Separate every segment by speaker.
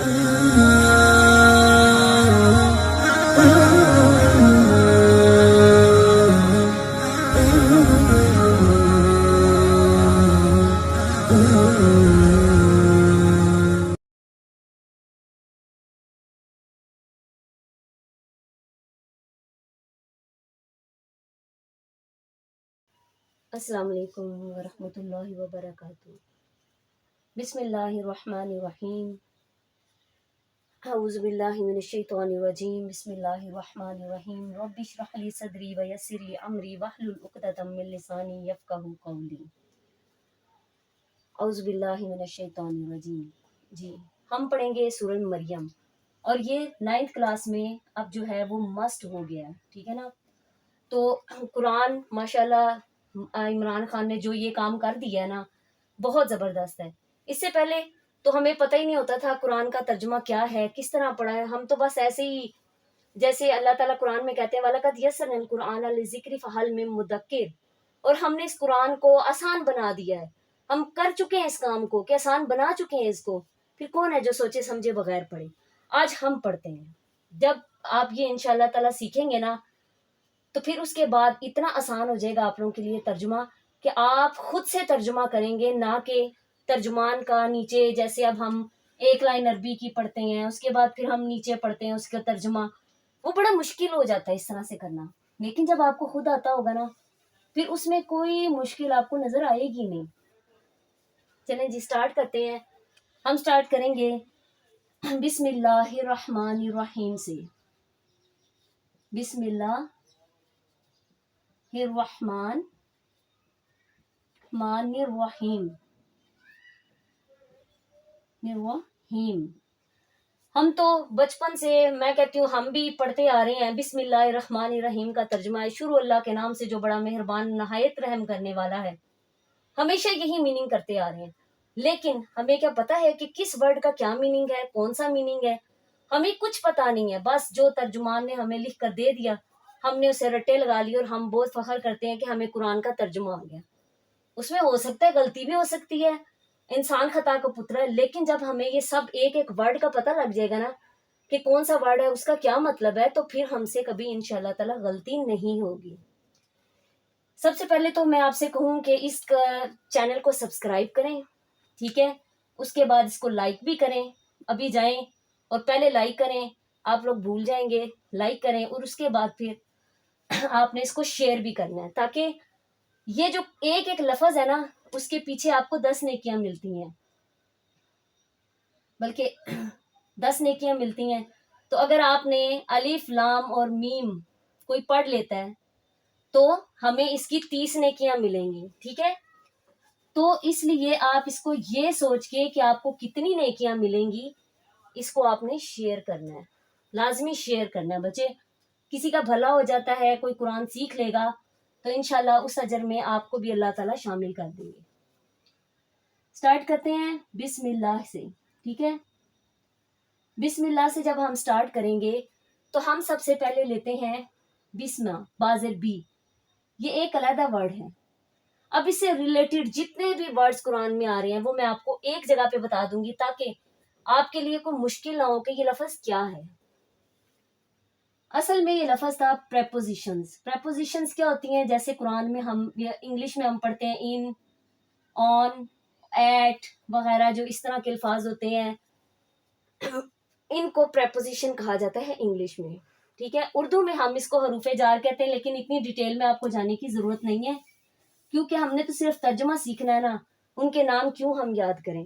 Speaker 1: السلام علیکم ورحمۃ اللہ وبرکاتہ۔ بسم اللہ الرحمن الرحیم۔ اعوذ باللہ من الشیطان الرجیم۔ بسم اللہ الرحمن الرحیم۔ رب اشرح لی صدری ویسر لی امری واحلل عقدۃ من لسانی یفقہوا قولی۔ اعوذ باللہ من الشیطان الرجیم۔ جی ہم پڑھیں گے سورہ مریم، اور یہ 9th کلاس میں اب جو ہے وہ مسٹ ہو گیا ہے، ٹھیک ہے نا۔ تو قرآن ماشاءاللہ عمران خان نے جو یہ کام کر دیا ہے نا، بہت زبردست ہے۔ اس سے پہلے تو ہمیں پتہ ہی نہیں ہوتا تھا قرآن کا ترجمہ کیا ہے، کس طرح پڑھا ہے۔ ہم تو بس ایسے ہی، جیسے اللہ تعالیٰ قرآن میں کہتے ہیں وَلَقَدْ يَسَّرْنَا الْقُرْآنَ لِلذِّكْرِ فَهَلْ مِن مُدَّكِّرٍ، اور ہم نے اس قرآن کو آسان بنا دیا ہے۔ ہم کر چکے ہیں اس کام کو کہ آسان بنا چکے ہیں اس کو، پھر کون ہے جو سوچے سمجھے بغیر پڑھے۔ آج ہم پڑھتے ہیں۔ جب آپ یہ انشاءاللہ تعالیٰ سیکھیں گے نا، تو پھر اس کے بعد اتنا آسان ہو جائے گا آپ لوگوں کے لیے ترجمہ کہ آپ خود سے ترجمہ کریں گے، نہ کہ ترجمان کا نیچے جیسے اب ہم ایک لائن عربی کی پڑھتے ہیں، اس کے بعد پھر ہم نیچے پڑھتے ہیں اس کا ترجمہ، وہ بڑا مشکل ہو جاتا ہے اس طرح سے کرنا۔ لیکن جب آپ کو خود آتا ہوگا نا، پھر اس میں کوئی مشکل آپ کو نظر آئے گی نہیں۔ چلیں جی سٹارٹ کرتے ہیں۔ ہم سٹارٹ کریں گے بسم اللہ الرحمن الرحیم سے۔ بسم اللہ الرحمن الرحیم۔ ہم تو بچپن سے، میں کہتی ہوں ہم بھی پڑھتے آ رہے ہیں بسم اللہ الرحمن الرحیم کا ترجمہ ہے شروع اللہ کے نام سے جو بڑا مہربان نہایت رحم کرنے والا ہے۔ ہمیشہ یہی میننگ کرتے آ رہے ہیں، لیکن ہمیں کیا پتا ہے کہ کس ورڈ کا کیا میننگ ہے، کون سا میننگ ہے، ہمیں کچھ پتا نہیں ہے۔ بس جو ترجمان نے ہمیں لکھ کر دے دیا، ہم نے اسے رٹے لگا لی، اور ہم بہت فخر کرتے ہیں کہ ہمیں قرآن کا ترجمہ آ گیا۔ اس میں ہو سکتا ہے غلطی بھی ہو سکتی ہے، انسان خطا کا پتر ہے، لیکن جب ہمیں یہ سب ایک ایک ورڈ کا پتہ لگ جائے گا نا کہ کون سا ورڈ ہے، اس کا کیا مطلب ہے، تو پھر ہم سے کبھی انشاءاللہ تعالی غلطی نہیں ہوگی۔ سب سے پہلے تو میں آپ سے کہوں کہ اس چینل کو سبسکرائب کریں، ٹھیک ہے، اس کے بعد اس کو لائک بھی کریں۔ ابھی جائیں اور پہلے لائک کریں، آپ لوگ بھول جائیں گے، لائک کریں، اور اس کے بعد پھر آپ نے اس کو شیئر بھی کرنا ہے، تاکہ یہ جو ایک ایک لفظ ہے نا، اس کے پیچھے آپ کو 10 نیکیاں ملتی ہیں، بلکہ 10 نیکیاں ملتی ہیں۔ تو اگر آپ نے الف لام اور میم کوئی پڑھ لیتا ہے تو ہمیں اس کی 30 نیکیاں ملیں گی، ٹھیک ہے۔ تو اس لیے آپ اس کو یہ سوچ کے کہ آپ کو کتنی نیکیاں ملیں گی، اس کو آپ نے شیئر کرنا ہے، لازمی شیئر کرنا ہے بچے۔ کسی کا بھلا ہو جاتا ہے، کوئی قرآن سیکھ لے گا تو انشاءاللہ اس اجر میں آپ کو بھی اللہ تعالیٰ شامل کر دیں گے۔ سٹارٹ کرتے ہیں بسم اللہ سے، ٹھیک ہے۔ بسم اللہ سے جب ہم سٹارٹ کریں گے تو ہم سب سے پہلے لیتے ہیں بسمہ، بازر بی، یہ ایک علیحدہ ورڈ ہے۔ اب اس سے ریلیٹڈ جتنے بھی ورڈز قرآن میں آ رہے ہیں وہ میں آپ کو ایک جگہ پہ بتا دوں گی، تاکہ آپ کے لیے کوئی مشکل نہ ہو کہ یہ لفظ کیا ہے۔ اصل میں یہ لفظ تھا پریپوزیشنز۔ پریپوزیشنز کیا ہوتی ہیں؟ جیسے قرآن میں ہم انگلش میں ہم پڑھتے ہیں ان، آن، ایٹ وغیرہ، جو اس طرح کے الفاظ ہوتے ہیں، ان کو پریپوزیشن کہا جاتا ہے انگلش میں، ٹھیک ہے۔ اردو میں ہم اس کو حروف جار کہتے ہیں، لیکن اتنی ڈیٹیل میں آپ کو جانے کی ضرورت نہیں ہے، کیونکہ ہم نے تو صرف ترجمہ سیکھنا ہے نا، ان کے نام کیوں ہم یاد کریں۔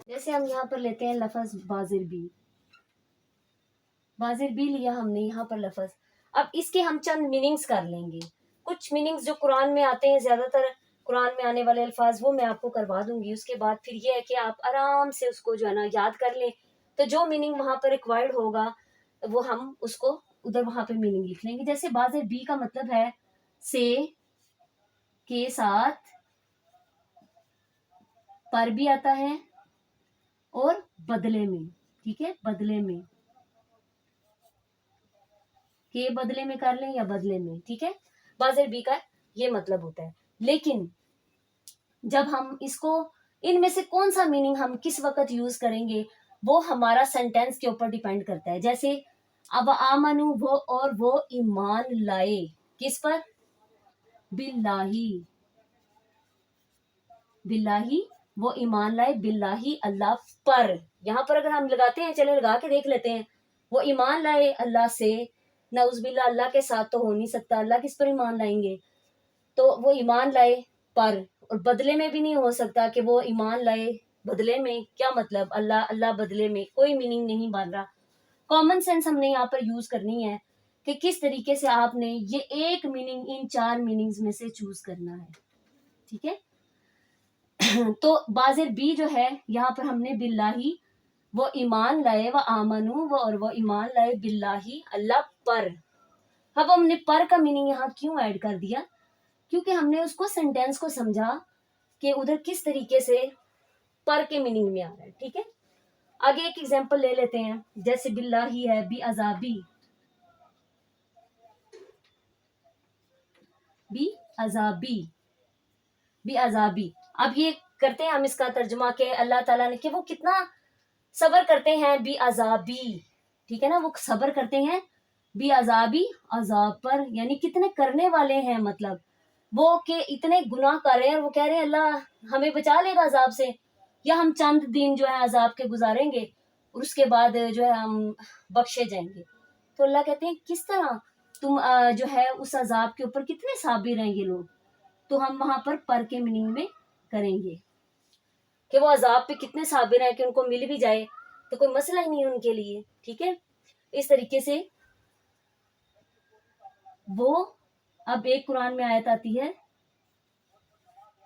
Speaker 1: جیسے ہم یہاں پر لیتے ہیں لفظ بازر بی، بازر بی لیا ہم نے یہاں پر لفظ۔ اب اس کے ہم چند میننگز کر لیں گے، کچھ میننگز جو قرآن میں آتے ہیں، زیادہ تر قرآن میں آنے والے الفاظ وہ میں آپ کو کروا دوں گی۔ اس کے بعد پھر یہ ہے کہ آپ آرام سے اس کو جو ہے نا یاد کر لیں، تو جو میننگ وہاں پر ریکوائرڈ ہوگا وہ ہم اس کو ادھر وہاں پہ میننگ لکھ لیں گے۔ جیسے بازر بی کا مطلب ہے سے کے ساتھ پر بھی آتا ہے اور بدلے میں، ٹھیک ہے، بدلے میں، کے بدلے میں کر لیں یا بدلے میں، ٹھیک ہے۔ بازر بی کا یہ مطلب ہوتا ہے۔ لیکن جب ہم اس کو، ان میں سے کون سا میننگ ہم کس وقت یوز کریں گے، وہ ہمارا سینٹینس کے اوپر ڈیپینڈ کرتا ہے. جیسے اب آمنو وہ اور وہ ایمان لائے کس پر؟ باللہ. باللہ وہ ایمان لائے، باللہ اللہ پر. یہاں پر اگر ہم لگاتے ہیں، چلے لگا کے دیکھ لیتے ہیں. وہ ایمان لائے اللہ سے، نعوذ باللہ اللہ کے ساتھ تو ہو نہیں سکتا، اللہ کس پر ایمان لائیں گے؟ تو وہ ایمان لائے پر، اور بدلے میں بھی نہیں ہو سکتا کہ وہ ایمان لائے بدلے میں. کیا مطلب؟ اللہ اللہ بدلے میں، کوئی میننگ نہیں بن رہا. کامن سینس ہم نے یہاں پر یوز کرنی ہے کہ کس طریقے سے آپ نے یہ ایک میننگ ان 4 میننگز میں سے چوز کرنا ہے. ٹھیک ہے. تو بازر بی جو ہے یہاں پر ہم نے باللہ وہ ایمان لائے، و آمنو وہ اور وہ ایمان لائے باللہ اللہ پر. اب ہم نے پر کا میننگ یہاں کیوں ایڈ کر دیا؟ کیونکہ ہم نے اس کو سینٹینس کو سمجھا کہ ادھر کس طریقے سے پر کے میننگ میں آ رہا ہے. ٹھیک ہے. آگے ایک ایگزامپل لے لیتے ہیں. جیسے باللہ ہی ہے بی عذابی، بی عذابی، بی عذابی. اب یہ کرتے ہیں ہم اس کا ترجمہ کہ اللہ تعالیٰ نے کہ وہ کتنا صبر کرتے ہیں بی عذابی. ٹھیک ہے نا، وہ صبر کرتے ہیں بی عذابی عذاب پر، یعنی کتنے کرنے والے ہیں. مطلب وہ کہ اتنے گناہ کر رہے ہیں اور وہ کہہ رہے ہیں اللہ ہمیں بچا لے گا عذاب سے، یا ہم چند دن جو ہے عذاب کے گزاریں گے اور اس کے بعد جو ہے ہم بخشے جائیں گے. تو اللہ کہتے ہیں کس طرح تم جو ہے اس عذاب کے اوپر کتنے صابر ہیں یہ لوگ. تو ہم وہاں پر کے میننگ میں کریں گے کہ وہ عذاب پہ کتنے صابر ہیں کہ ان کو مل بھی جائے تو کوئی مسئلہ ہی نہیں ہے ان کے لیے. ٹھیک ہے. اس طریقے سے وہ اب ایک قرآن میں آیت آتی ہے،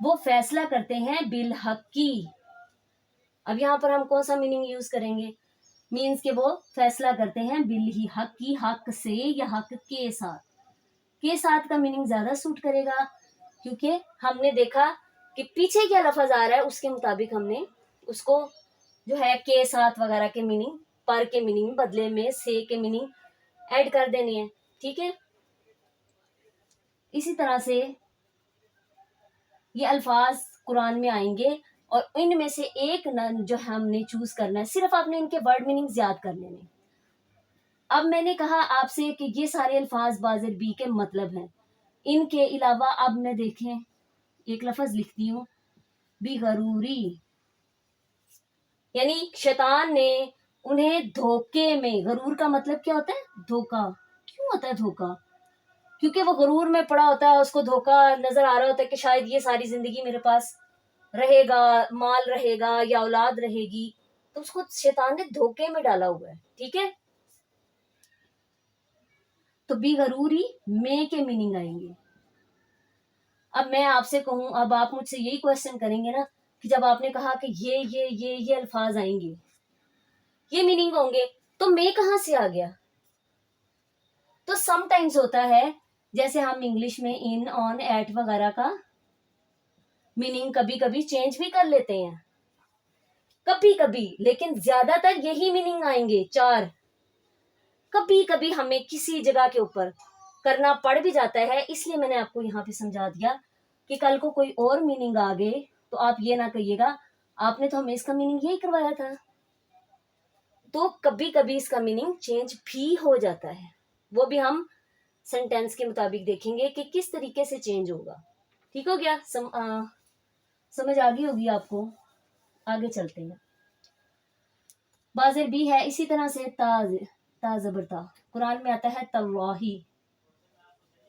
Speaker 1: وہ فیصلہ کرتے ہیں بالحق کی. اب یہاں پر ہم کون سا میننگ یوز کریں گے؟ مینس کہ وہ فیصلہ کرتے ہیں بالحق کی، حق سے یا حق کے ساتھ. کے ساتھ کا میننگ زیادہ سوٹ کرے گا کیونکہ ہم نے دیکھا کہ پیچھے کیا لفظ آ رہا ہے اس کے مطابق ہم نے اس کو جو ہے کے ساتھ وغیرہ کے میننگ، پر کے میننگ بدلے میں سے کے میننگ ایڈ کر دینے ہیں. ٹھیک ہے. اسی طرح سے یہ الفاظ قرآن میں آئیں گے اور ان میں سے ایک جو ہم نے چوز کرنا ہے. صرف آپ نے ان کے ورڈ میننگ یاد کر لینے. اب میں نے کہا آپ سے کہ یہ سارے الفاظ بازر بی کے مطلب ہیں. ان کے علاوہ اب میں دیکھیں ایک لفظ لکھتی ہوں، بی غروری، یعنی شیطان نے انہیں دھوکے میں. غرور کا مطلب کیا ہوتا ہے؟ دھوکا. کیوں ہوتا ہے دھوکا؟ کیونکہ وہ غرور میں پڑا ہوتا ہے، اس کو دھوکا نظر آ رہا ہوتا ہے کہ شاید یہ ساری زندگی میرے پاس رہے گا، مال رہے گا یا اولاد رہے گی، تو اس کو شیطان نے دھوکے میں ڈالا ہوا ہے. ٹھیک ہے. تو بی غروری میں کے میننگ آئیں گے. اب میں آپ سے کہوں، اب آپ مجھ سے یہی کوشچن کریں گے نا کہ جب آپ نے کہا کہ یہ الفاظ آئیں گے، یہ میننگ ہوں گے، تو میں کہاں سے آ گیا؟ تو سم ٹائمز ہوتا ہے جیسے ہم انگلش میں ان، آن، ایٹ وغیرہ کا میننگ کبھی کبھی چینج بھی کر لیتے ہیں، کبھی کبھی، لیکن زیادہ تر یہی میننگ آئیں گے 4. کبھی کبھی ہمیں کسی جگہ کے اوپر کرنا پڑ بھی جاتا ہے، اس لیے میں نے آپ کو یہاں پہ سمجھا دیا کہ کل کو کوئی اور میننگ آ گئے تو آپ یہ نہ کہیے گا آپ نے تو ہمیں اس کا میننگ یہی کروایا تھا. تو کبھی کبھی اس کا میننگ چینج بھی ہو جاتا ہے، وہ بھی ہم سینٹینس کے مطابق دیکھیں گے کہ کس طریقے سے چینج ہوگا. ٹھیک ہو گیا؟ سمجھ آ گئی ہوگی آپ کو. آگے چلتے ہیں. بازر بھی ہے اسی طرح سے تا زبر تا. قرآن میں آتا ہے تواہی،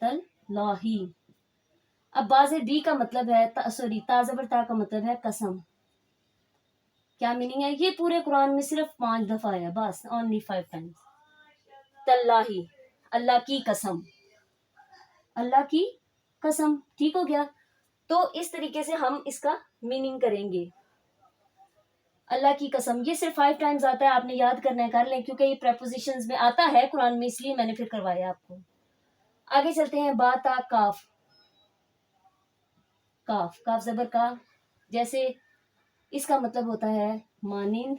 Speaker 1: تلاہی. اب بازر بی کا مطلب ہے تا زبر تا کا مطلب ہے قسم. کیا میننگ ہے؟ یہ پورے قرآن میں صرف 5 دفعہ ہے بس، only 5 times. تلاہی، اللہ کی قسم، اللہ کی قسم. ٹھیک ہو گیا؟ تو اس طریقے سے ہم اس کا میننگ کریں گے. اللہ کی قسم یہ صرف 5 ٹائمز آتا ہے، آپ نے یاد کرنا ہے، کر لیں کیونکہ یہ پریپوزیشنز میں آتا ہے قرآن میں، اس لیے میں نے پھر کروایا آپ کو. آگے چلتے ہیں. با تا کاف. کاف، کاف زبر کا. جیسے اس کا مطلب ہوتا ہے مانند.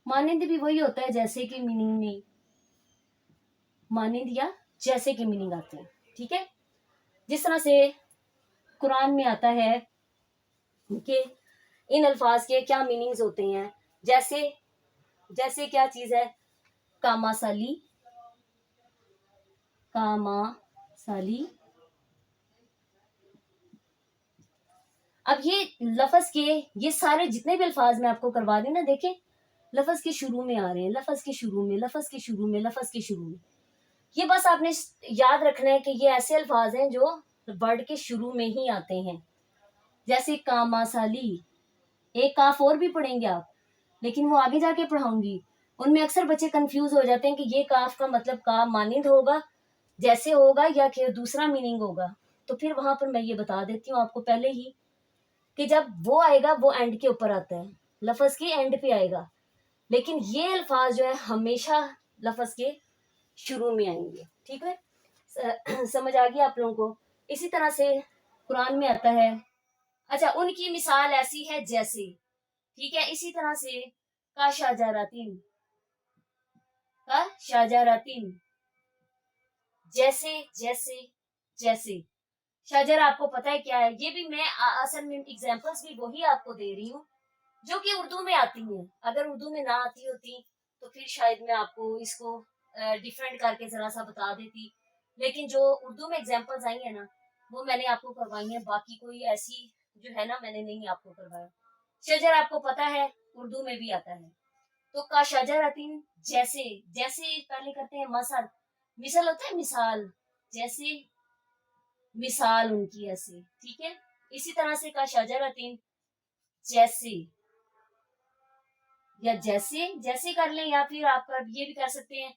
Speaker 1: مانند بھی وہی ہوتا ہے جیسے کہ میننگ میں، مانند یا جیسے کہ میننگ آتے ہیں. ٹھیک ہے. جس طرح سے قرآن میں آتا ہے کہ ان الفاظ کے کیا میننگز ہوتے ہیں. جیسے جیسے کیا چیز ہے؟ کاما سالی، کاما سالی. اب یہ لفظ کے یہ سارے جتنے بھی الفاظ میں آپ کو کروا رہی ہوں نا، دیکھیں لفظ کے شروع میں آ رہے ہیں، لفظ کے شروع میں، لفظ کے شروع میں، لفظ کے شروع میں. یہ بس آپ نے یاد رکھنا ہے کہ یہ ایسے الفاظ ہیں جو ورڈ کے شروع میں ہی آتے ہیں. جیسے کاما سالی، ایک کاف اور بھی پڑھیں گے آپ، لیکن وہ آگے جا کے پڑھاؤں گی. ان میں اکثر بچے کنفیوز ہو جاتے ہیں کہ یہ کاف کا مطلب کا مانند ہوگا جیسے ہوگا یا کہ دوسرا میننگ ہوگا. تو پھر وہاں پر میں یہ بتا دیتی ہوں آپ کو پہلے ہی کہ جب وہ آئے گا وہ اینڈ کے اوپر آتا ہے، لفظ کے اینڈ پہ آئے گا، لیکن یہ الفاظ جو ہے ہمیشہ لفظ کے شروع میں آئیں گے. ٹھیک ہے، سمجھ آ گیا آپ لوگوں کو؟ اسی طرح سے قرآن میں آتا ہے، اچھا ان کی مثال ایسی ہے جیسے، ٹھیک ہے، اسی طرح سے کا شاجاراتین، کا شاجاراتین، جیسے جیسے جیسے. شجر آپ کو پتہ ہے کیا ہے؟ یہ بھی میں اصل میں ایگزامپلس بھی وہی آپ کو دے رہی ہوں جو کہ اردو میں آتی ہیں. اگر اردو میں نہ آتی ہوتی تو پھر شاید میں آپ کو اس کو ڈیفرنٹ کر کے ذرا سا بتا دیتی، لیکن جو اردو میں ایگزامپلس آئی ہیں نا وہ میں نے آپ کو کروائی ہیں، باقی کوئی ایسی جو ہے نا میں نے نہیں آپ کو کروایا. شجر آپ کو پتہ ہے اردو میں بھی آتا ہے. تو کا شجراتین، جیسے جیسے پہلے کرتے ہیں مثل، مثل ہوتا ہے مثال، جیسے مثال ان کی ایسے. ٹھیک ہے، اسی طرح سے کا شجراتین، جیسے یا جیسے جیسے کر لیں، یا پھر آپ یہ بھی کر سکتے ہیں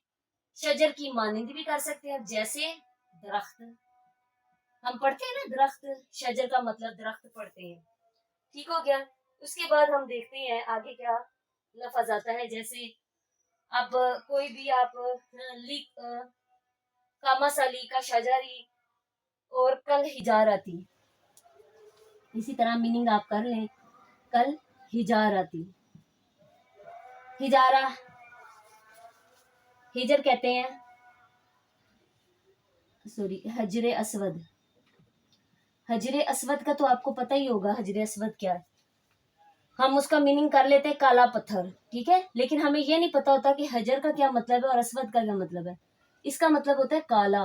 Speaker 1: شجر کی مانند بھی کر سکتے ہیں، جیسے درخت. ہم پڑھتے ہیں نا درخت، شجر کا مطلب درخت پڑھتے ہیں. ٹھیک ہو گیا. اس کے بعد ہم دیکھتے ہیں آگے کیا لفظ آتا ہے. جیسے اب کوئی بھی آپ کاما سالی، کا شجری اور کل ہجاراتی، اسی طرح میننگ آپ کر لیں. کل ہجاراتی، ہجارہ ہجر کہتے ہیں، سوری حجر اسود. حجر اسود کا تو آپ کو پتہ ہی ہوگا حجر اسود کیا ہے. ہم اس کا میننگ کر لیتے ہیں کالا پتھر، ٹھیک ہے، لیکن ہمیں یہ نہیں پتا ہوتا کہ حجر کا کیا مطلب ہے اور اسود کا کیا مطلب ہے. اس کا مطلب ہوتا ہے کالا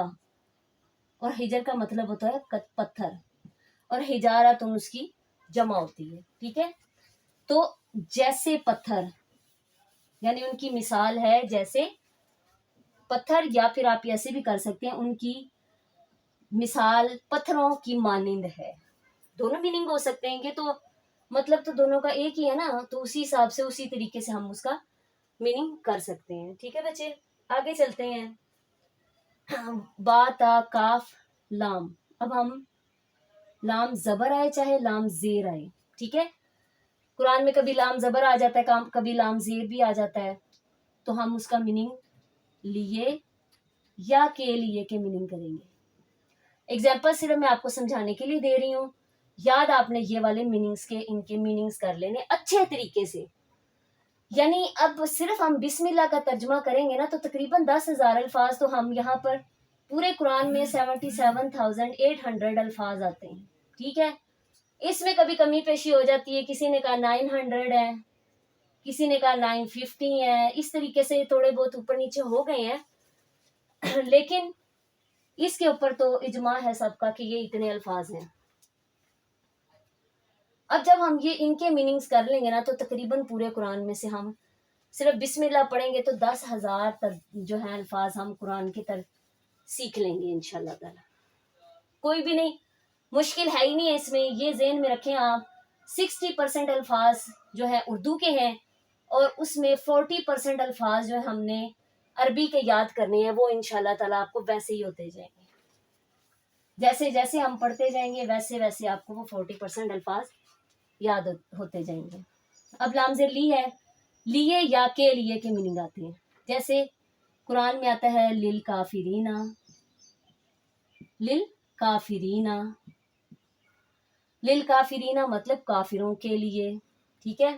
Speaker 1: اور حجر کا مطلب ہوتا ہے پتھر، اور ہجارہ تم اس کی جمع ہوتی ہے. ٹھیک ہے، تو جیسے پتھر یعنی ان کی مثال ہے جیسے پتھر، یا پھر آپ ایسے بھی کر سکتے ہیں ان کی مثال پتھروں کی مانند ہے. دونوں میننگ ہو سکتے ہیں کہ تو مطلب تو دونوں کا ایک ہی ہے نا، تو اسی حساب سے اسی طریقے سے ہم اس کا میننگ کر سکتے ہیں. ٹھیک ہے بچے، آگے چلتے ہیں. با تا کاف لام. اب ہم لام زبر آئے چاہے لام زیر آئے، ٹھیک ہے، قرآن میں کبھی لام زبر آ جاتا ہے، کبھی لام زیر بھی آ جاتا ہے، تو ہم اس کا میننگ لیے یا کے لیے کے میننگ کریں گے. ایگزامپل صرف میں آپ کو سمجھانے کے لیے دے رہی ہوں. یاد آپ نے یہ والے میننگز کے ان کے میننگز کر لینے اچھے طریقے سے. یعنی اب صرف ہم بسم اللہ کا ترجمہ کریں گے نا تو تقریباً 10,000 الفاظ تو ہم یہاں پر پورے قرآن میں 77,800 الفاظ آتے ہیں. ٹھیک ہے، اس میں کبھی کمی پیشی ہو جاتی ہے، کسی نے کہا 900 ہے، کسی نے کہا 950 ہے، اس طریقے سے تھوڑے بہت اوپر نیچے ہو گئے ہیں، لیکن اس کے اوپر تو اجماع ہے سب کا کہ یہ اتنے الفاظ ہیں. اب جب ہم یہ ان کے میننگز کر لیں گے نا تو تقریباً پورے قرآن میں سے ہم صرف بسم اللہ پڑھیں گے تو 10,000 جو ہیں الفاظ ہم قرآن کی طرف سیکھ لیں گے انشاءاللہ تعالی. کوئی بھی نہیں مشکل ہے ہی نہیں ہے اس میں. یہ ذہن میں رکھیں آپ 60% الفاظ جو ہے اردو کے ہیں اور اس میں 40% الفاظ جو ہم نے عربی کے یاد کرنے ہیں، وہ انشاءاللہ تعالی آپ کو ویسے ہی ہوتے جائیں گے. جیسے جیسے ہم پڑھتے جائیں گے ویسے ویسے آپ کو وہ 40% الفاظ یاد ہوتے جائیں گے. اب لام زیر لی ہے، لیے یا کے لیے کے میننگ آتے ہیں. جیسے قرآن میں آتا ہے للکافرین، للکافرین، للکافرین مطلب کافروں کے لیے. ٹھیک ہے،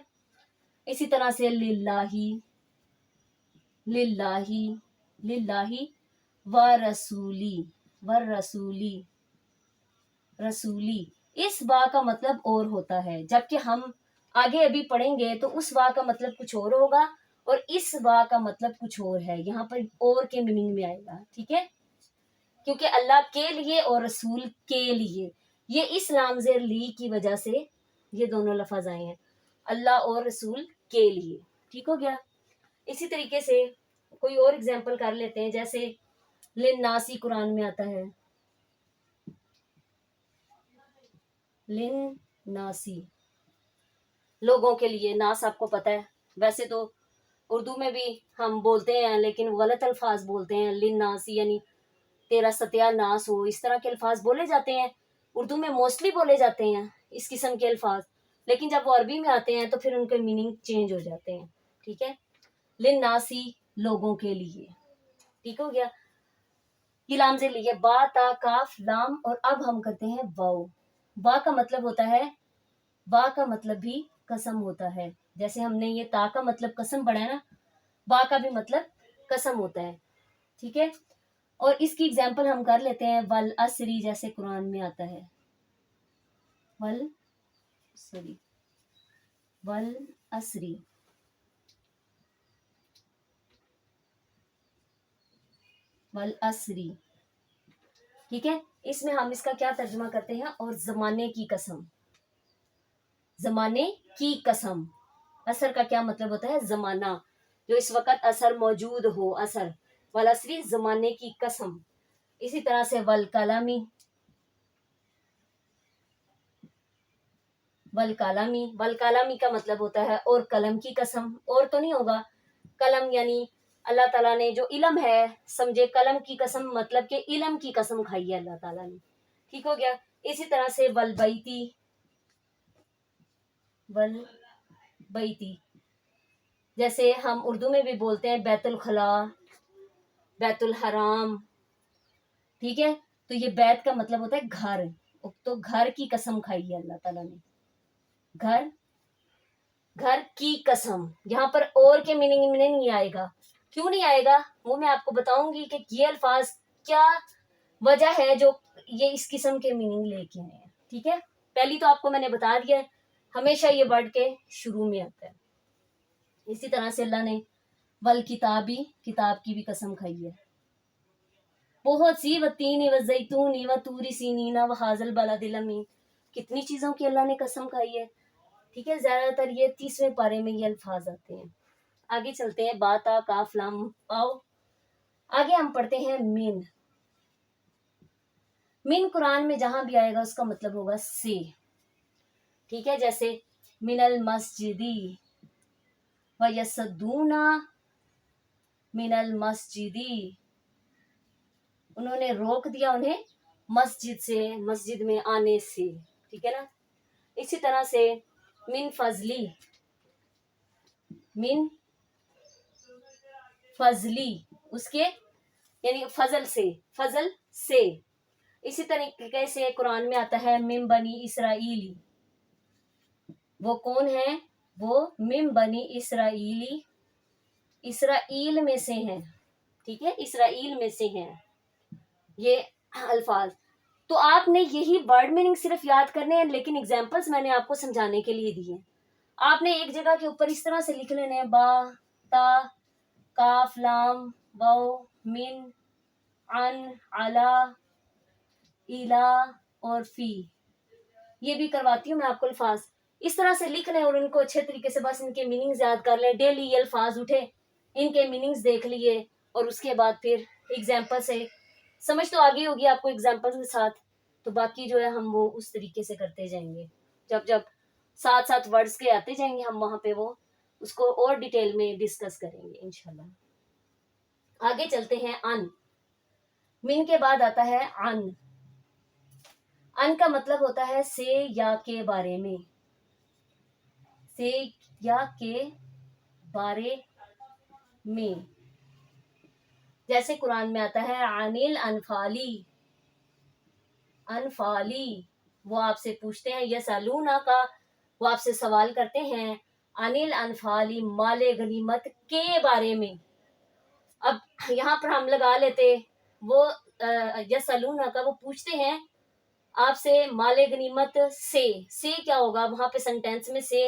Speaker 1: اسی طرح سے للہ، للہ، للہ ورسولی، ورسولی، رسولی. اس با کا مطلب اور ہوتا ہے، جبکہ ہم آگے ابھی پڑھیں گے تو اس وا کا مطلب کچھ اور ہوگا اور اس وا کا مطلب کچھ اور ہے، یہاں پر اور کے میننگ میں آئے گا، ٹھیک ہے، کیونکہ اللہ کے لیے اور رسول کے لیے، یہ اس لام زیر لی کی وجہ سے یہ دونوں لفظ آئے ہیں، اللہ اور رسول کے لیے، ٹھیک ہو گیا۔ اسی طریقے سے کوئی اور اگزامپل کر لیتے ہیں، جیسے لناسی قرآن میں آتا ہے، لناسی لوگوں کے لیے، ناس آپ کو پتہ ہے، ویسے تو اردو میں بھی ہم بولتے ہیں لیکن غلط الفاظ بولتے ہیں، لناسی یعنی تیرا ستیہ ناس ہو، اس طرح کے الفاظ بولے جاتے ہیں، اردو میں موسٹلی بولے جاتے ہیں اس قسم کے الفاظ، لیکن جب وہ عربی میں آتے ہیں تو پھر ان کے میننگ چینج ہو جاتے ہیں، ٹھیک ہے، لناسی لوگوں کے لیے، ٹھیک ہو گیا۔ یہ لام زیر لیے با تا کاف لام، اور اب ہم کرتے ہیں واو۔ با کا مطلب ہوتا ہے، با کا مطلب بھی قسم ہوتا ہے، جیسے ہم نے یہ تا کا مطلب قسم پڑھا ہے نا، با کا بھی مطلب قسم ہوتا ہے، ٹھیک ہے، اور اس کی اگزامپل ہم کر لیتے ہیں والعصری، جیسے قرآن میں آتا ہے، والعصری، والعصری، ٹھیک ہے، اس میں ہم اس کا کیا ترجمہ کرتے ہیں، اور زمانے کی قسم، زمانے کی قسم، اثر کا کیا مطلب ہوتا ہے، زمانہ، جو اس وقت اثر موجود ہو، اثر، والعصری زمانے کی قسم۔ اسی طرح سے والکلامی، والکلامی، والکلامی کا مطلب ہوتا ہے اور قلم کی قسم، اور تو نہیں ہوگا، قلم یعنی اللہ تعالیٰ نے جو علم ہے، سمجھے، قلم کی قسم مطلب کہ علم کی قسم کھائی ہے اللہ تعالیٰ نے، ٹھیک ہو گیا۔ اسی طرح سے والبیتی، والبیتی، جیسے ہم اردو میں بھی بولتے ہیں بیت الخلا، بیت الحرام، ٹھیک ہے، تو یہ بیت کا مطلب ہوتا ہے گھر، تو گھر کی قسم کھائی ہے اللہ تعالیٰ نے، گھر کی قسم، یہاں پر اور کے میننگ میں نہیں آئے گا، کیوں نہیں آئے گا وہ میں آپ کو بتاؤں گی کہ یہ الفاظ کیا وجہ ہے جو یہ اس قسم کے میننگ لے کے آئے ہیں، ٹھیک ہے، پہلی تو آپ کو میں نے بتا دیا ہے، ہمیشہ یہ ورڈ کے شروع میں آتا ہے۔ اسی طرح سے اللہ نے والکتابی، کتاب کی بھی قسم کھائی ہے، بہت سی، والتین والزیتون وطور سینین وہذا البلد الامین، کتنی چیزوں کی اللہ نے قسم کھائی ہے، ٹھیک ہے، زیادہ تر یہ 30ویں پارے میں یہ الفاظ آتے ہیں۔ آگے چلتے ہیں، با تا کاف لام واو، آگے ہم پڑھتے ہیں من۔ من قرآن میں جہاں بھی آئے گا اس کا مطلب ہوگا سے، ٹھیک ہے، جیسے من المسجدی ویصدون من المسجدی، انہوں نے روک دیا انہیں مسجد سے، مسجد میں آنے سے، ٹھیک ہے نا۔ اسی طرح سے من فضلی، من فضلی، اس کے یعنی فضل سے، فضل سے۔ اسی طریقے سے قرآن میں آتا ہے من بنی اسرائیلی، وہ کون ہیں، وہ من بنی اسرائیلی، اسرائیل میں سے ہیں، ٹھیک ہے، اسرائیل میں سے ہیں یہ الفاظ۔ تو آپ نے یہی ورڈ میننگ صرف یاد کرنے ہیں، لیکن اگزامپلس میں نے آپ کو سمجھانے کے لیے دیے، آپ نے ایک جگہ کے اوپر اس طرح سے لکھ لینے ہیں، با تا کاف لام واو من عن علا الا اور فی، یہ بھی کرواتی ہوں میں آپ کو الفاظ، اس طرح سے لکھ لیں اور ان کو اچھے طریقے سے بس ان کے میننگز یاد کر لیں، ڈیلی یہ الفاظ اٹھے، ان کے میننگز دیکھ لیے، اور اس کے بعد پھر ایگزامپل سے سمجھ تو آگے ہوگی آپ کو ایگزامپل کے ساتھ، تو باقی جو ہے ہم وہ اس طریقے سے کرتے جائیں گے، جب جب ساتھ ساتھ ورڈز کے آتے جائیں گے ہم وہاں پہ وہ اس کو اور ڈیٹیل میں ڈسکس کریں گے انشاءاللہ۔ آگے چلتے ہیں ان، من کے بعد آتا ہے ان، ان کا مطلب ہوتا ہے سے یا کے بارے میں، سے یا کے بارے میں، جیسے قرآن میں آتا ہے عن الانفالی، انفالی، وہ آپ سے پوچھتے ہیں، یسالونا کا، وہ آپ سے سوال کرتے ہیں، عن الانفالی، مال غنیمت کے بارے میں، اب یہاں پر ہم لگا لیتے وہ یسالونا کا، وہ پوچھتے ہیں آپ سے مال غنیمت سے کیا ہوگا، وہاں پہ سنٹینس میں سے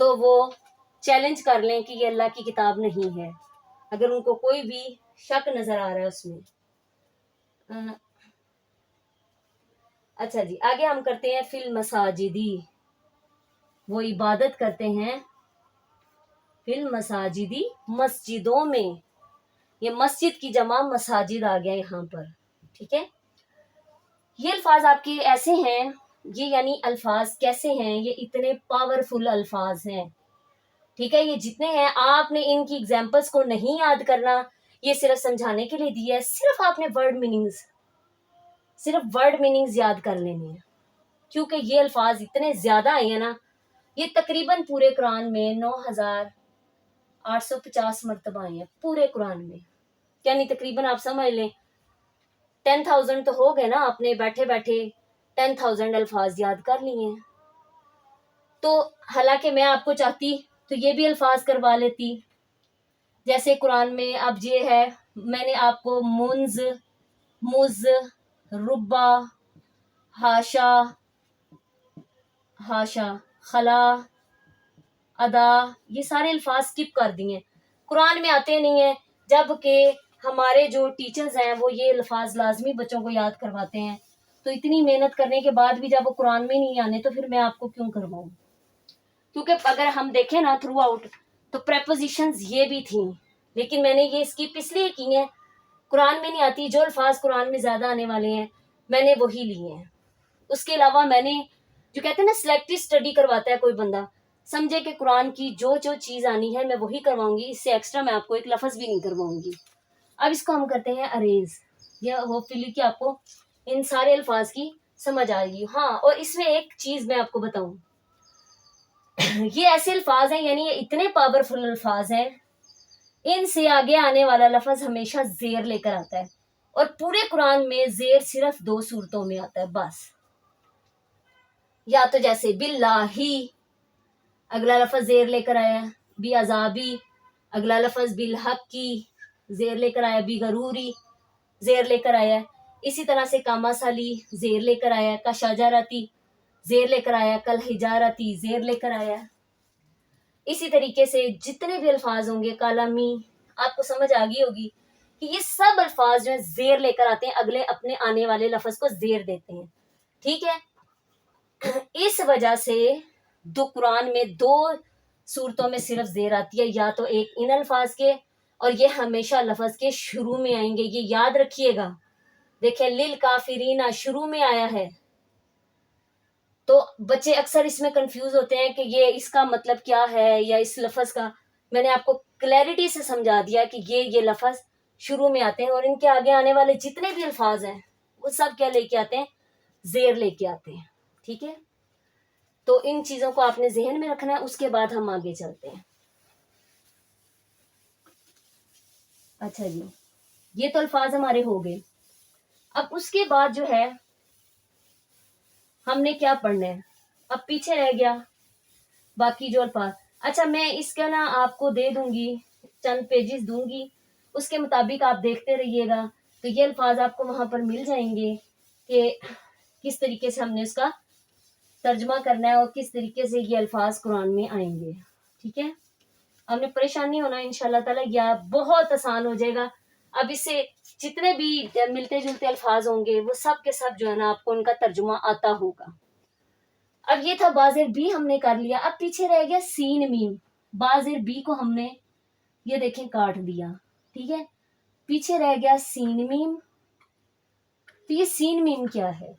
Speaker 1: تو وہ چیلنج کر لیں کہ یہ اللہ کی کتاب نہیں ہے، اگر ان کو کوئی بھی شک نظر آ رہا ہے اس میں۔ اچھا جی، آگے ہم کرتے ہیں فی المساجدی، وہ عبادت کرتے ہیں فی المساجدی، مسجدوں میں، یہ مسجد کی جمع مساجد آ گیا یہاں پر، ٹھیک ہے۔ یہ الفاظ آپ کے ایسے ہیں، یہ یعنی الفاظ کیسے ہیں، یہ اتنے پاورفل الفاظ ہیں، ٹھیک ہے۔ یہ جتنے ہیں آپ نے ان کی ایگزامپلس کو نہیں یاد کرنا، یہ صرف سمجھانے کے لیے دیا ہے، صرف آپ نے ورڈ میننگز یاد کر لینے ہیں، کیونکہ یہ الفاظ اتنے زیادہ آئے ہیں نا، یہ تقریباً پورے قرآن میں 9850 مرتبہ آئے ہیں پورے قرآن میں، یعنی تقریباً آپ سمجھ لیں 10,000 تو ہو گئے نا، آپ نے بیٹھے بیٹھے 10,000 الفاظ یاد کر لیے ہیں۔ تو حالانکہ میں آپ کو چاہتی تو یہ بھی الفاظ کروا لیتی، جیسے قرآن میں اب یہ ہے، میں نے آپ کو منز، مز، ربا، ہاشا، خلا، ادا، یہ سارے الفاظ اسکپ کر دیے، قرآن میں آتے نہیں ہیں، جبکہ ہمارے جو ٹیچرز ہیں وہ یہ الفاظ لازمی بچوں کو یاد کرواتے ہیں، تو اتنی محنت کرنے کے بعد بھی جب وہ قرآن میں نہیں آنے تو پھر میں آپ کو کیوں کرواؤں؟ کیونکہ اگر ہم دیکھیں نا تھرو آؤٹ تو پریپوزیشنز یہ بھی تھیں، لیکن میں نے یہ اسکپ اس لیے کی ہیں، قرآن میں نہیں آتی، جو الفاظ قرآن میں زیادہ آنے والے ہیں میں نے وہی لیے ہیں۔ اس کے علاوہ میں نے جو کہتے ہیں نا سلیکٹڈ اسٹڈی کرواتا ہے کوئی بندہ، سمجھے کہ قرآن کی جو چیز آنی ہے میں وہی کرواؤں گی، اس سے ایکسٹرا میں آپ کو ایک لفظ بھی نہیں کرواؤں گی۔ اب اس کو ہم کرتے ہیں اریز، یا ہوپ فلی کہ آپ کو ان سارے الفاظ کی سمجھ آئے گی۔ ہاں، اور اس میں ایک چیز میں آپ کو بتاؤں، یہ ایسے الفاظ ہیں، یعنی یہ اتنے پاورفل الفاظ ہیں، ان سے آگے آنے والا لفظ ہمیشہ زیر لے کر آتا ہے، اور پورے قرآن میں زیر صرف 2 صورتوں میں آتا ہے بس، یا تو جیسے باللہ، اگلا لفظ زیر لے کر آیا، بی عذابی، اگلا لفظ بالحق کی، زیر لے کر آیا، بی غروری، زیر لے کر آیا، اسی طرح سے کاما سالی زیر لے کر آیا، کا شجارتی زیر لے کر آیا، کل حجارتی زیر لے کر آیا، اسی طریقے سے جتنے بھی الفاظ ہوں گے، کالامی، آپ کو سمجھ آ گئی ہوگی کہ یہ سب الفاظ جو ہیں زیر لے کر آتے ہیں، اگلے اپنے آنے والے لفظ کو زیر دیتے ہیں، ٹھیک ہے۔ اس وجہ سے قرآن میں 2 صورتوں میں صرف زیر آتی ہے، یا تو ایک ان الفاظ کے، اور یہ ہمیشہ لفظ کے شروع میں آئیں گے، یہ یاد رکھیے گا، دیکھیں للکافرین شروع میں آیا ہے، تو بچے اکثر اس میں کنفیوز ہوتے ہیں کہ یہ اس کا مطلب کیا ہے، یا اس لفظ کا، میں نے آپ کو کلیئرٹی سے سمجھا دیا کہ یہ لفظ شروع میں آتے ہیں، اور ان کے آگے آنے والے جتنے بھی الفاظ ہیں وہ سب کیا لے کے آتے ہیں، زیر لے کے آتے ہیں، ٹھیک ہے۔ تو ان چیزوں کو آپ نے ذہن میں رکھنا ہے، اس کے بعد ہم آگے چلتے ہیں۔ اچھا جی، یہ تو الفاظ ہمارے ہو گئے، اب اس کے بعد جو ہے ہم نے کیا پڑھنا ہے، اب پیچھے رہ گیا باقی جو الفاظ۔ اچھا، میں اس کا نا آپ کو دے دوں گی، چند پیجز دوں گی، اس کے مطابق آپ دیکھتے رہیے گا، تو یہ الفاظ آپ کو وہاں پر مل جائیں گے کہ کس طریقے سے ہم نے اس کا ترجمہ کرنا ہے، اور کس طریقے سے یہ الفاظ قرآن میں آئیں گے، ٹھیک ہے۔ ہم نے پریشان نہیں ہونا انشاءاللہ تعالیٰ، یہ بہت آسان ہو جائے گا۔ اب اس سے جتنے بھی ملتے جلتے الفاظ ہوں گے وہ سب کے سب جو ہے نا آپ کو ان کا ترجمہ آتا ہوگا۔ اب یہ تھا بازر بی ہم نے کر لیا، اب پیچھے رہ گیا سین میم، بازر بی کو ہم نے یہ دیکھیں کاٹ دیا، ٹھیک ہے، پیچھے رہ گیا سین میم۔ تو یہ سین میم کیا ہے؟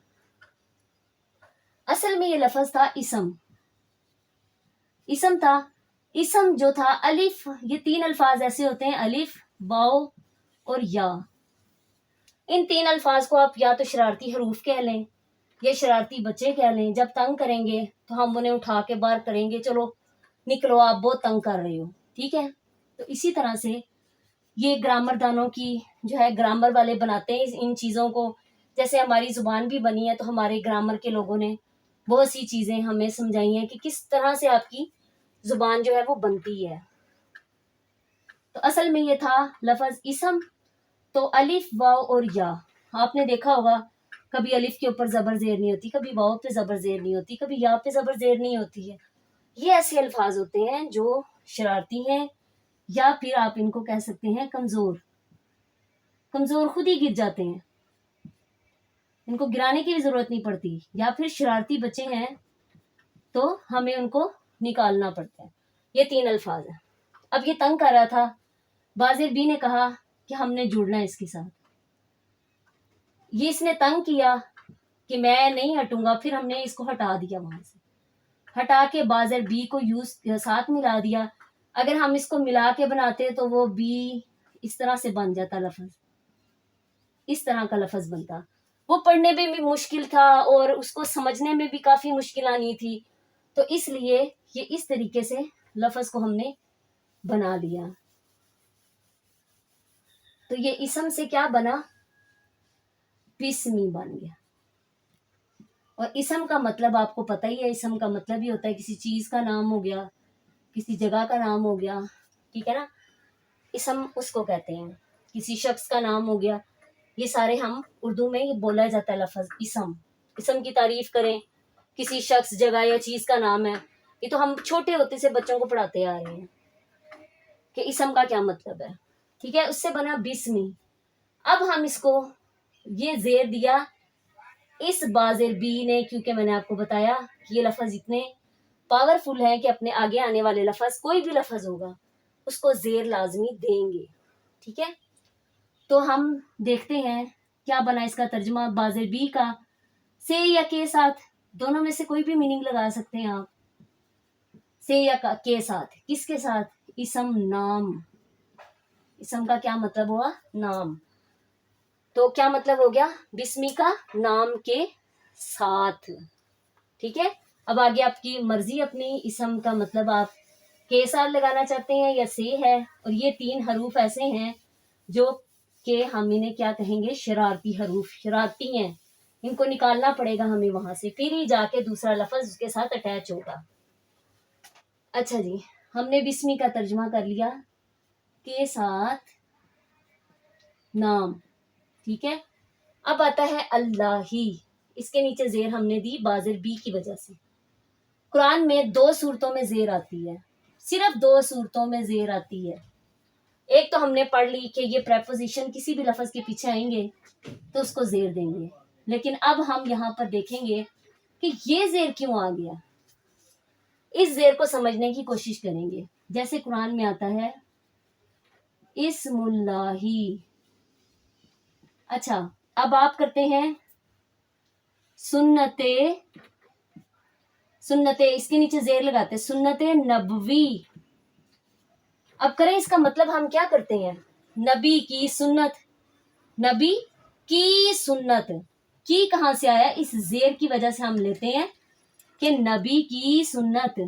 Speaker 1: اصل میں یہ لفظ تھا اسم تھا، اسم جو تھا الف، یہ 3 الفاظ ایسے ہوتے ہیں، الف، واو اور یا، ان 3 الفاظ کو آپ یا تو شرارتی حروف کہہ لیں، یا شرارتی بچے کہہ لیں، جب تنگ کریں گے تو ہم انہیں اٹھا کے باہر کریں گے، چلو نکلو آپ بہت تنگ کر رہے ہو، ٹھیک ہے۔ تو اسی طرح سے یہ گرامر دانوں کی جو ہے، گرامر والے بناتے ہیں ان چیزوں کو، جیسے ہماری زبان بھی بنی ہے تو ہمارے گرامر کے لوگوں نے بہت سی چیزیں ہمیں سمجھائی ہیں کہ کس طرح سے آپ کی زبان جو ہے وہ بنتی ہے۔ تو اصل میں یہ تھا لفظ اسم، تو الف، واو اور یا، آپ نے دیکھا ہوگا کبھی الف کے اوپر زبر زیر نہیں ہوتی، کبھی واو پہ زبر زیر نہیں ہوتی، کبھی یا پہ زبر زیر نہیں ہوتی ہے، یہ ایسے الفاظ ہوتے ہیں جو شرارتی ہیں، یا پھر آپ ان کو کہہ سکتے ہیں کمزور، کمزور خود ہی گر جاتے ہیں، ان کو گرانے کی بھی ضرورت نہیں پڑتی، یا پھر شرارتی بچے ہیں تو ہمیں ان کو نکالنا پڑتا ہے۔ یہ 3 الفاظ ہیں۔ اب یہ تنگ کر رہا تھا، بازر بی نے کہا کہ ہم نے جڑنا ہے اس کے ساتھ، یہ اس نے تنگ کیا کہ میں نہیں ہٹوں گا، پھر ہم نے اس کو ہٹا دیا، وہاں سے ہٹا کے بازر بی کو یوز ساتھ ملا دیا۔ اگر ہم اس کو ملا کے بناتے تو وہ بی اس طرح سے بن جاتا، لفظ اس طرح کا لفظ بنتا، وہ پڑھنے میں بھی مشکل تھا اور اس کو سمجھنے میں بھی کافی مشکل آنی تھی، تو اس لیے یہ اس طریقے سے لفظ کو ہم نے بنا لیا۔ تو یہ اسم سے کیا بنا؟ بسمی بن گیا۔ اور اسم کا مطلب آپ کو پتہ ہی ہے، اسم کا مطلب ہی ہوتا ہے کسی چیز کا نام ہو گیا، کسی جگہ کا نام ہو گیا، ٹھیک ہے نا، اسم اس کو کہتے ہیں، کسی شخص کا نام ہو گیا، یہ سارے ہم اردو میں یہ بولا جاتا ہے لفظ اسم۔ اسم کی تعریف کریں، کسی شخص، جگہ یا چیز کا نام ہے، یہ تو ہم چھوٹے ہوتے سے بچوں کو پڑھاتے آ رہے ہیں کہ اسم کا کیا مطلب ہے، ٹھیک ہے، اس سے بنا بسمی۔ اب ہم اس کو یہ زیر دیا اس بازر بی نے، کیونکہ میں نے آپ کو بتایا کہ یہ لفظ اتنے پاورفل ہیں کہ اپنے آگے آنے والے لفظ، کوئی بھی لفظ ہوگا، اس کو زیر لازمی دیں گے، ٹھیک ہے۔ تو ہم دیکھتے ہیں کیا بنا اس کا ترجمہ بازر بی کا، سے یا کے ساتھ، دونوں میں سے کوئی بھی میننگ لگا سکتے ہیں آپ، سے یا کے ساتھ، کس کے ساتھ؟ اسم، نام۔ اسم کا کیا مطلب ہوا؟ نام۔ تو کیا مطلب ہو گیا؟ بسمی کا نام کے ساتھ، ٹھیک ہے۔ اب آگے آپ کی مرضی، اپنی اسم کا مطلب آپ کے ساتھ لگانا چاہتے ہیں یا سے ہے، اور یہ 3 حروف ایسے ہیں جو کہ ہم انہیں کیا کہیں گے؟ شرارتی حروف، شرارتی ہیں، ان کو نکالنا پڑے گا ہمیں وہاں سے، پھر ہی جا کے دوسرا لفظ اس کے ساتھ اٹیچ ہوگا۔ اچھا جی، ہم نے بسمی کا ترجمہ کر لیا، کے ساتھ نام، ٹھیک ہے۔ اب آتا ہے اللہ ہی، اس کے نیچے زیر ہم نے دی بازر بی کی وجہ سے۔ قرآن میں 2 صورتوں میں زیر آتی ہے، صرف 2 صورتوں میں زیر آتی ہے۔ ایک تو ہم نے پڑھ لی کہ یہ پریپوزیشن کسی بھی لفظ کے پیچھے آئیں گے تو اس کو زیر دیں گے، لیکن اب ہم یہاں پر دیکھیں گے کہ یہ زیر کیوں آ گیا، اس زیر کو سمجھنے کی کوشش کریں گے۔ جیسے قرآن میں آتا ہے اسم اللہ، اچھا اب آپ کرتے ہیں سنت، اس کے نیچے زیر لگاتے سنت نبوی۔ اب کریں اس کا مطلب ہم کیا کرتے ہیں؟ نبی کی سنت، نبی کی سنت، کی کہاں سے آیا؟ اس زیر کی وجہ سے ہم لیتے ہیں کہ نبی کی سنت،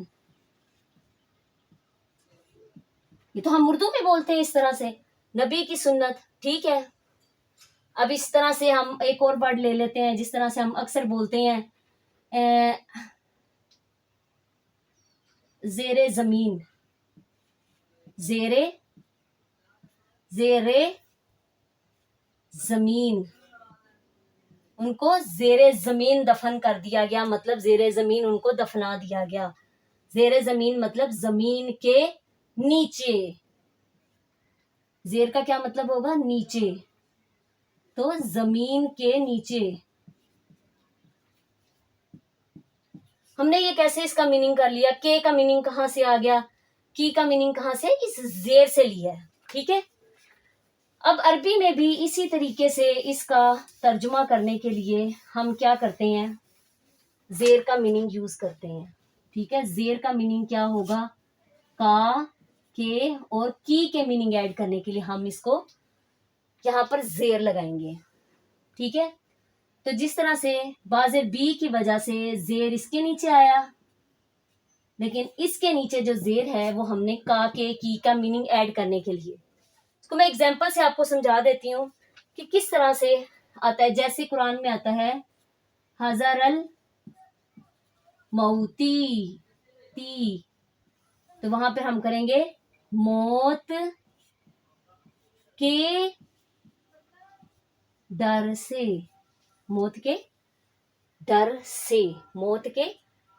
Speaker 1: یہ تو ہم اردو میں بولتے ہیں اس طرح سے، نبی کی سنت، ٹھیک ہے۔ اب اس طرح سے ہم ایک اور ورڈ لے لیتے ہیں، جس طرح سے ہم اکثر بولتے ہیں زیر زمین، زیر زمین، ان کو زیر زمین دفن کر دیا گیا، مطلب زیر زمین ان کو دفنا دیا گیا۔ زیر زمین مطلب زمین کے نیچے، زیر کا کیا مطلب ہوگا؟ نیچے، تو زمین کے نیچے۔ ہم نے یہ کیسے اس کا میننگ کر لیا؟ کے کا میننگ کہاں سے آ گیا؟ کی کا میننگ کہاں سے؟ اس زیر سے لیا ہے، ٹھیک ہے۔ اب عربی میں بھی اسی طریقے سے اس کا ترجمہ کرنے کے لیے ہم کیا کرتے ہیں؟ زیر کا میننگ یوز کرتے ہیں، ٹھیک ہے۔ زیر کا میننگ کیا ہوگا؟ کا، کے اور کی کے میننگ ایڈ کرنے کے لیے ہم اس کو یہاں پر زیر لگائیں گے، ٹھیک ہے۔ تو جس طرح سے بازر بی کی وجہ سے زیر اس کے نیچے آیا، لیکن اس کے نیچے جو زیر ہے وہ ہم نے کا، کے، کی کا میننگ ایڈ کرنے کے لیے، اس کو میں ایگزامپل سے آپ کو سمجھا دیتی ہوں کہ کس طرح سے آتا ہے۔ جیسے قرآن میں آتا ہے حذر الموتی، تی، تو وہاں پہ ہم کریں گے موت کے ڈر سے، موت کے ڈر سے، موت کے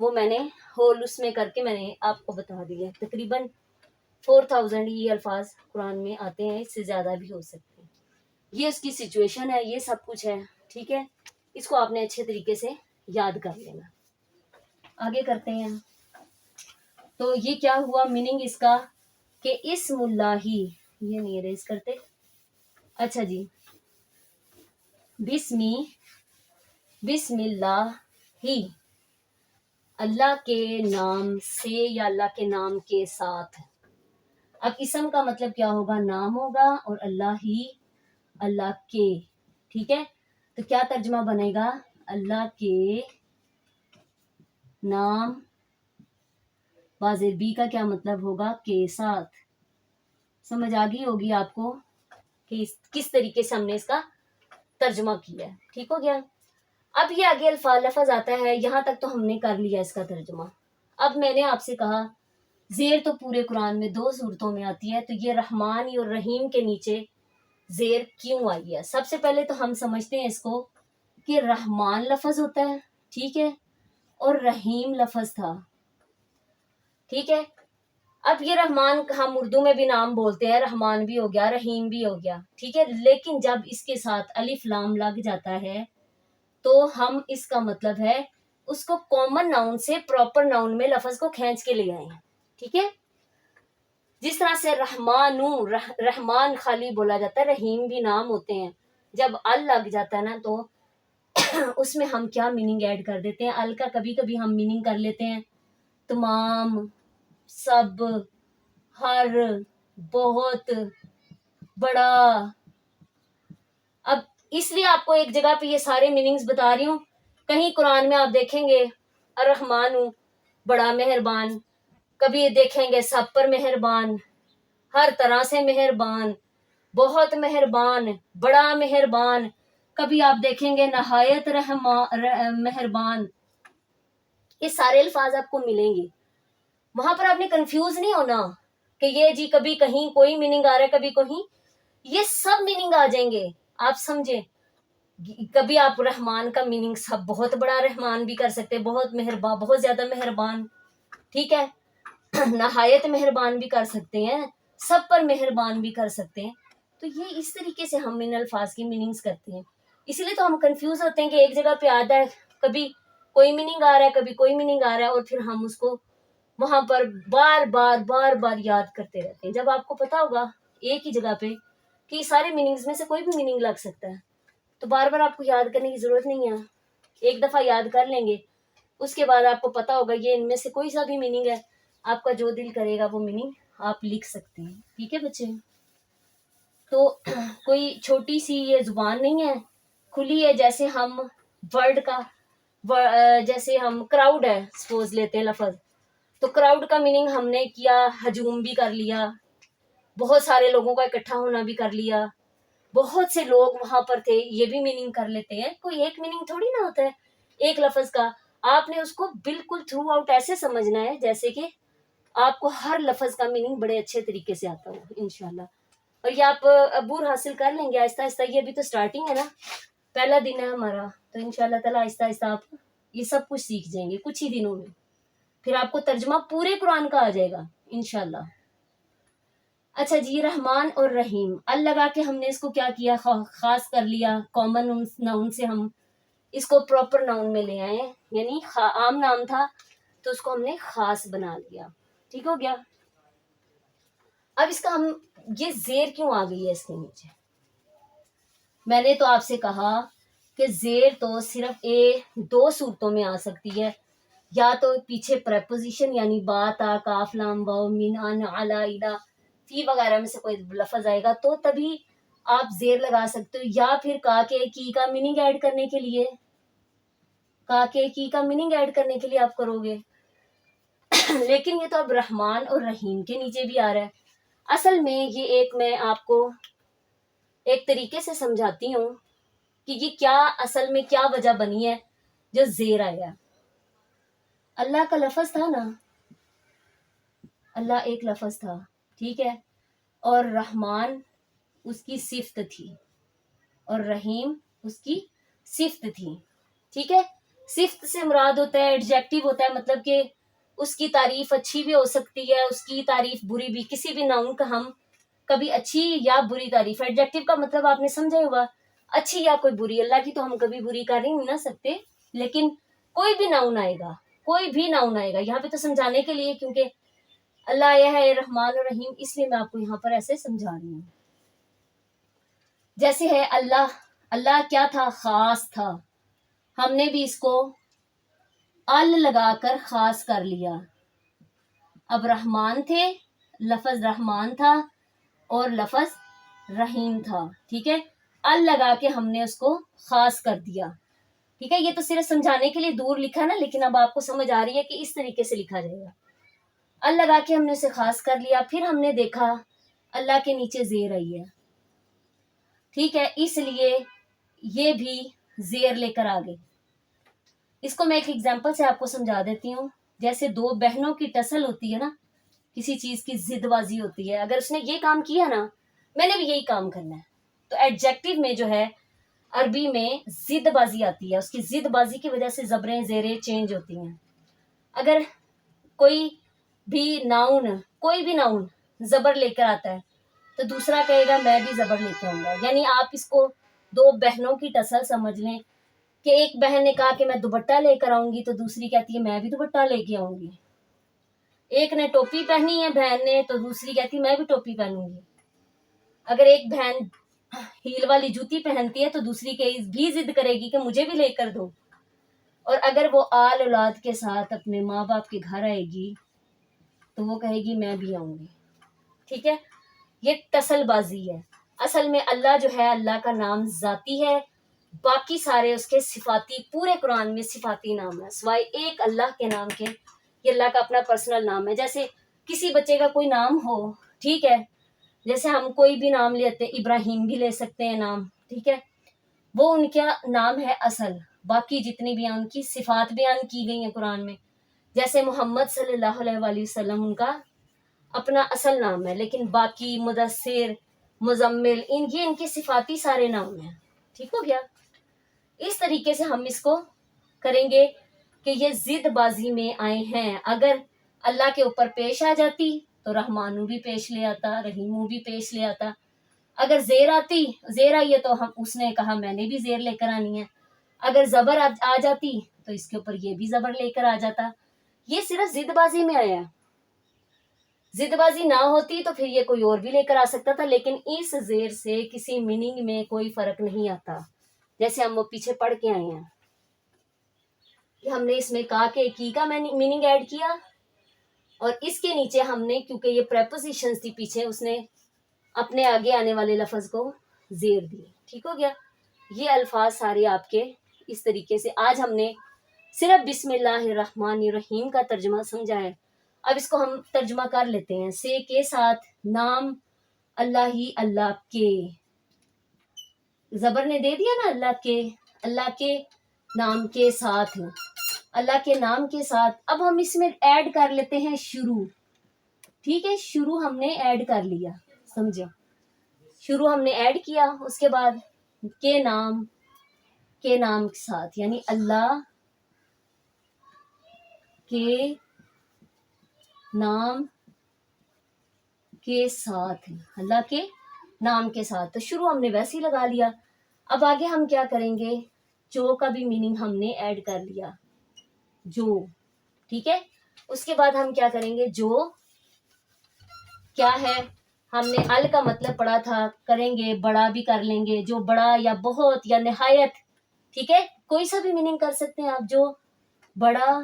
Speaker 1: وہ میں نے ہول اس میں کر کے میں نے آپ کو بتا دیا. تقریباً 4000 یہ الفاظ قرآن میں آتے ہیں، اس سے زیادہ بھی ہو سکتے ہیں. یہ اس کی سچویشن ہے، یہ سب کچھ ہے. ٹھیک ہے، اس کو آپ نے اچھے طریقے سے یاد کر لینا. آگے کرتے ہیں. تو یہ کیا ہوا میننگ اس کا کہ اسم اللہ ہی، یہ نہیں ریز کرتے. اچھا جی، بسم اللہ ہی، اللہ کے نام سے یا اللہ کے نام کے ساتھ. اب اسم کا مطلب کیا ہوگا؟ نام ہوگا، اور اللہ ہی اللہ کے. ٹھیک ہے، تو کیا ترجمہ بنے گا؟ اللہ کے نام، واضح بی کا کیا مطلب ہوگا؟ کے ساتھ. سمجھ آ گئی ہوگی آپ کو کہ کس طریقے سے ہم نے اس کا ترجمہ کیا ہے. ٹھیک ہو گیا. اب یہ آگے لفظ آتا ہے، یہاں تک تو ہم نے کر لیا اس کا ترجمہ. اب میں نے آپ سے کہا زیر تو پورے قرآن میں 2 صورتوں میں آتی ہے، تو یہ رحمان اور رحیم کے نیچے زیر کیوں آئی ہے؟ سب سے پہلے تو ہم سمجھتے ہیں اس کو کہ رحمان لفظ ہوتا ہے، ٹھیک ہے، اور رحیم لفظ تھا. ٹھیک ہے، اب یہ رحمان ہم اردو میں بھی نام بولتے ہیں، رحمان بھی ہو گیا، رحیم بھی ہو گیا. ٹھیک ہے، لیکن جب اس کے ساتھ الف لام لگ جاتا ہے تو ہم اس کا مطلب ہے اس کو کامن ناؤن سے پراپر ناؤن میں لفظ کو کھینچ کے لے آئے. ٹھیک ہے، جس طرح سے رحمان خالی بولا جاتا ہے، رحیم بھی نام ہوتے ہیں. جب ال لگ جاتا ہے نا تو اس میں ہم کیا میننگ ایڈ کر دیتے ہیں؟ ال کا کبھی کبھی ہم میننگ کر لیتے ہیں تمام، سب، ہر، بہت، بڑا. اب اس لیے آپ کو ایک جگہ پہ یہ سارے میننگز بتا رہی ہوں. کہیں قرآن میں آپ دیکھیں گے الرحمن بڑا مہربان، کبھی دیکھیں گے سب پر مہربان، ہر طرح سے مہربان، بہت مہربان، بڑا مہربان. کبھی آپ دیکھیں گے نہایت مہربان. یہ سارے الفاظ آپ کو ملیں گے. وہاں پر آپ نے کنفیوز نہیں ہونا کہ یہ جی کبھی کہیں کوئی میننگ آ رہا ہے کبھی کہیں، یہ سب میننگ آ جائیں گے. آپ سمجھیں، کبھی آپ رحمان کا میننگ سب بہت بڑا رحمان بھی کر سکتے، بہت مہربان، بہت زیادہ مہربان. ٹھیک ہے، نہایت مہربان بھی کر سکتے ہیں، سب پر مہربان بھی کر سکتے ہیں. تو یہ اس طریقے سے ہم ان الفاظ کی میننگز کرتے ہیں. اسی لیے تو ہم کنفیوز ہوتے ہیں کہ ایک جگہ پہ آتا ہے کبھی کوئی میننگ آ رہا ہے کبھی کوئی میننگ آ رہا ہے، اور پھر ہم اس کو وہاں پر بار بار یاد کرتے رہتے ہیں. جب آپ کو پتا ہوگا ایک ہی جگہ پہ کہ سارے میننگز میں سے کوئی بھی میننگ لگ سکتا ہے، تو بار بار آپ کو یاد کرنے کی ضرورت نہیں ہے. ایک دفعہ یاد کر لیں گے، اس کے بعد آپ کو پتا ہوگا یہ ان میں سے کوئی سا بھی میننگ ہے، آپ کا جو دل کرے گا وہ میننگ آپ لکھ سکتے ہیں. ٹھیک ہے بچے، تو کوئی چھوٹی سی یہ زبان نہیں ہے، کھلی ہے. جیسے ہم ورڈ کا جیسے ہم کراؤڈ ہے سپوز لیتے ہیں لفظ، تو کراؤڈ کا میننگ ہم نے کیا ہجوم بھی کر لیا، بہت سارے لوگوں کا اکٹھا ہونا بھی کر لیا، بہت سے لوگ وہاں پر تھے، یہ بھی میننگ کر لیتے ہیں. کوئی ایک میننگ تھوڑی نہ ہوتا ہے ایک لفظ کا. آپ نے اس کو بالکل تھرو آؤٹ ایسے سمجھنا ہے جیسے کہ آپ کو ہر لفظ کا میننگ بڑے اچھے طریقے سے آتا ہو انشاءاللہ. اور یہ آپ عبور حاصل کر لیں گے آہستہ آہستہ. یہ ابھی تو سٹارٹنگ ہے نا، پہلا دن ہے ہمارا، تو انشاءاللہ تعالیٰ آہستہ آہستہ آپ یہ سب کچھ سیکھ جائیں گے کچھ ہی دنوں میں. پھر آپ کو ترجمہ پورے قرآن کا آ جائے گا انشاءاللہ. اچھا جی، رحمان اور رحیم ال لگا کے ہم نے اس کو کیا کیا؟ خاص کر لیا. کامن ناؤن سے ہم اس کو پراپر ناؤن میں لے آئے، یعنی عام نام تھا تو اس کو ہم نے خاص بنا لیا. ٹھیک ہو گیا. اب اس کا ہم یہ زیر کیوں آ گئی ہے اس کے نیچے؟ میں نے تو آپ سے کہا کہ زیر تو صرف 2 صورتوں میں آ سکتی ہے، یا تو پیچھے پریپوزیشن یعنی بات، آ، کاف، لام، واو، من، ان، علی، الی، فی وغیرہ میں سے کوئی لفظ آئے گا تو تبھی آپ زیر لگا سکتے ہو، یا پھر کا کے کی کا میننگ ایڈ کرنے کے لیے، کا کے کی کا میننگ ایڈ کرنے کے لیے آپ کرو گے. لیکن یہ تو اب رحمان اور رحیم کے نیچے بھی آ رہا ہے. اصل میں یہ میں آپ کو ایک طریقے سے سمجھاتی ہوں کہ یہ کیا اصل میں کیا وجہ بنی ہے جو زیر آیا. اللہ کا لفظ تھا نا، اللہ ایک لفظ تھا، ٹھیک ہے، اور رحمان اس کی صفت تھی اور رحیم اس کی صفت تھی. ٹھیک ہے، صفت سے مراد ہوتا ہے ایڈجیکٹو ہوتا ہے، مطلب کہ اس کی تعریف اچھی بھی ہو سکتی ہے، اس کی تعریف بری بھی. کسی بھی ناؤن کا ہم کبھی اچھی یا بری تعریف، ایڈجیکٹو کا مطلب آپ نے سمجھا ہوگا اچھی یا کوئی بری. اللہ کی تو ہم کبھی بری کر ہی نہیں نہ سکتے، لیکن کوئی بھی ناؤن آئے گا، کوئی بھی ناؤن آئے گا یہاں پہ تو سمجھانے کے لیے، کیونکہ اللہ آیا ہے رحمان الرحیم، اس لیے میں آپ کو یہاں پر ایسے سمجھا رہی ہوں. جیسے ہے اللہ، اللہ کیا تھا؟ خاص تھا. ہم نے بھی اس کو ال لگا کر خاص کر لیا. اب رحمان تھے، لفظ رحمان تھا اور لفظ رحیم تھا، ٹھیک ہے، ال لگا کے ہم نے اس کو خاص کر دیا. ٹھیک ہے، یہ تو صرف سمجھانے کے لیے دور لکھا نا، لیکن اب آپ کو سمجھ آ رہی ہے کہ اس طریقے سے لکھا جائے گا. ال لگا کے ہم نے اسے خاص کر لیا. پھر ہم نے دیکھا اللہ کے نیچے زیر آئی ہے، ٹھیک ہے، اس لیے یہ بھی زیر لے کر آ گئی. اس کو میں ایک ایگزامپل سے آپ کو سمجھا دیتی ہوں. جیسے دو بہنوں کی ٹسل ہوتی ہے نا، کسی چیز کی ضد بازی ہوتی ہے. اگر اس نے یہ کام کیا نا، میں نے بھی یہی کام کرنا ہے، تو ایڈجیکٹو میں جو ہے عربی میں ضد بازی آتی ہے. اس کی ضد بازی کی وجہ سے زبریں زیریں چینج ہوتی ہیں. اگر کوئی بھی ناؤن زبر لے کر آتا ہے تو دوسرا کہے گا میں بھی زبر لے کے آؤں گا. یعنی آپ اس کو دو بہنوں کی ٹسل سمجھ لیں کہ ایک بہن نے کہا کہ میں دوپٹہ لے کر آؤں گی، تو دوسری کہتی ہے میں بھی دوپٹہ لے کے آؤں گی. ایک نے ٹوپی پہنی ہے بہن نے، تو دوسری کہتی میں بھی ٹوپی پہنوں گی. اگر ایک بہن ہیل والی جوتی پہنتی ہے تو دوسری بھی ضد کرے گی کہ مجھے بھی لے کر دو. اور اگر وہ آل اولاد کے ساتھ اپنے ماں باپ کے گھر آئے گی تو وہ کہے گی میں بھی آؤں گی. ٹھیک ہے، یہ ٹسل بازی ہے. اصل میں اللہ جو ہے، اللہ کا نام ذاتی ہے، باقی سارے اس کے صفاتی، پورے قرآن میں صفاتی نام ہے سوائے ایک اللہ کے نام کے. یہ اللہ کا اپنا پرسنل نام ہے. جیسے کسی بچے کا کوئی نام ہو، ٹھیک ہے، جیسے ہم کوئی بھی نام لیتے، ابراہیم بھی لے سکتے ہیں نام، ٹھیک ہے، وہ ان کا نام ہے اصل. باقی جتنی بھی ہیں ان کی صفات بیان کی گئی ہیں قرآن میں. جیسے محمد صلی اللہ علیہ وآلہ وسلم ان کا اپنا اصل نام ہے، لیکن باقی مدثر، مزمل، ان کے صفاتی سارے نام ہیں. ٹھیک ہو گیا؟ اس طریقے سے ہم اس کو کریں گے کہ یہ ضد بازی میں آئے ہیں. اگر اللہ کے اوپر پیش آ جاتی تو رحمانو بھی پیش لے آتا، رحیمو بھی پیش لے آتا. اگر زیر آئی ہے تو اس نے کہا میں نے بھی زیر لے کر آنی ہے. اگر زبر آ جاتی تو اس کے اوپر یہ بھی زبر لے کر آ جاتا. یہ صرف ضد بازی میں آیا. ضد بازی نہ ہوتی تو پھر یہ کوئی اور بھی لے کر آ سکتا تھا، لیکن اس زیر سے کسی میننگ میں کوئی فرق نہیں آتا. جیسے ہم وہ پیچھے پڑھ کے آئے ہیں کہ ہم نے اس میں کہا کہ کی کا میننگ ایڈ کیا، اور اس کے نیچے ہم نے، کیونکہ یہ پریپوزیشنز تھی پیچھے، اس نے اپنے آگے آنے والے لفظ کو زیر دی. ٹھیک ہو گیا؟ یہ الفاظ سارے آپ کے اس طریقے سے. آج ہم نے صرف بسم اللہ الرحمن الرحیم کا ترجمہ سمجھا ہے. اب اس کو ہم ترجمہ کر لیتے ہیں. سے کے ساتھ نام اللہ ہی، اللہ کے، زبر نے دے دیا نا، اللہ کے نام کے ساتھ، اللہ کے نام کے ساتھ. اب ہم اس میں ایڈ کر لیتے ہیں شروع. ٹھیک ہے، شروع ہم نے ایڈ کر لیا، سمجھو، شروع ہم نے ایڈ کیا. اس کے بعد کے نام کے ساتھ، یعنی اللہ کے نام کے ساتھ، اللہ کے نام کے ساتھ. تو شروع ہم نے ویسے ہی لگا لیا. اب آگے ہم کیا کریں گے؟ جو کا بھی میننگ ہم نے ایڈ کر لیا، جو. ٹھیک ہے، اس کے بعد ہم کیا کریں گے؟ جو کیا ہے؟ ہم نے ال کا مطلب پڑھا تھا، کریں گے بڑا بھی کر لیں گے، جو بڑا یا بہت یا نہایت. ٹھیک ہے، کوئی سا بھی میننگ کر سکتے ہیں آپ. جو بڑا،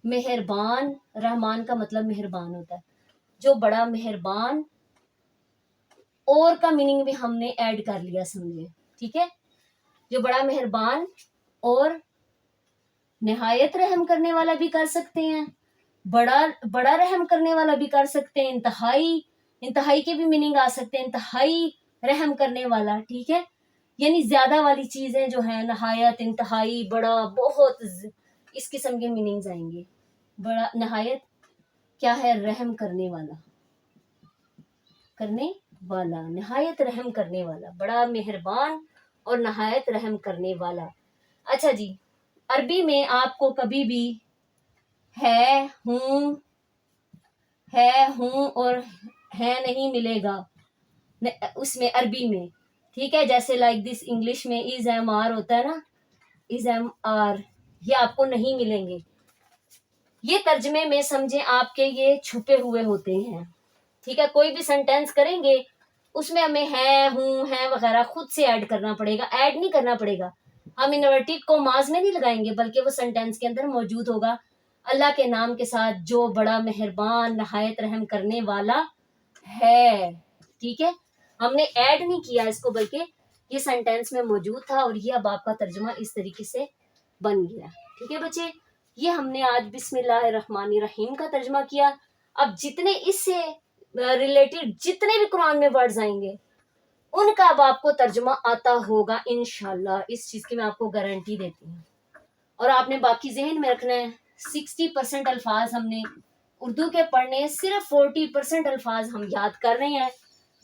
Speaker 1: مہربان، رحمان کا مطلب مہربان ہوتا ہے. جو بڑا مہربان، اور کا میننگ بھی ہم نے ایڈ کر لیا، سمجھے؟ ٹھیک ہے، جو بڑا مہربان اور نہایت رحم کرنے والا بھی کر سکتے ہیں، بڑا رحم کرنے والا بھی کر سکتے ہیں، انتہائی کے بھی میننگ آ سکتے ہیں، انتہائی رحم کرنے والا. ٹھیک ہے، یعنی زیادہ والی چیزیں جو ہیں، نہایت، انتہائی، بڑا، بہت، اس قسم کے میننگز آئیں گے. بڑا، نہایت کیا ہے؟ رحم کرنے والا، نہایت رحم کرنے والا، بڑا مہربان اور نہایت رحم کرنے والا. اچھا جی، عربی میں آپ کو کبھی بھی ہے ہوں اور ہے نہیں ملے گا اس میں عربی میں، ٹھیک ہے. جیسے لائک دس انگلش میں از ایم آر ہوتا ہے نا، از ایم آر، یہ آپ کو نہیں ملیں گے. یہ ترجمے میں سمجھیں آپ کے یہ چھپے ہوئے ہوتے ہیں، ٹھیک ہے. کوئی بھی سینٹینس کریں گے اس میں ہمیں ہے ہوں ہے وغیرہ خود سے ایڈ کرنا پڑے گا، ایڈ نہیں کرنا پڑے گا. ہم انورٹیڈ کو ماز میں نہیں لگائیں گے، بلکہ وہ سینٹینس کے اندر موجود ہوگا اللہ کے نام کے ساتھ جو بڑا مہربان نہایت رحم کرنے والا ہے، ٹھیک ہے. ہم نے ایڈ نہیں کیا اس کو، بلکہ یہ سینٹینس میں موجود تھا اور یہ اب آپ کا ترجمہ اس طریقے سے بن گیا، ٹھیک ہے بچے. یہ ہم نے آج بسم اللہ الرحمن الرحیم کا ترجمہ کیا. اب جتنے اس سے ریلیٹڈ جتنے بھی قرآن میں ورڈز آئیں گے ان کا اب آپ کو ترجمہ آتا ہوگا انشاءاللہ، اس چیز کی میں آپ کو گارنٹی دیتی ہوں. اور آپ نے باقی ذہن میں رکھنا ہے 60% الفاظ ہم نے اردو کے پڑھنے، صرف 40% الفاظ ہم یاد کر رہے ہیں،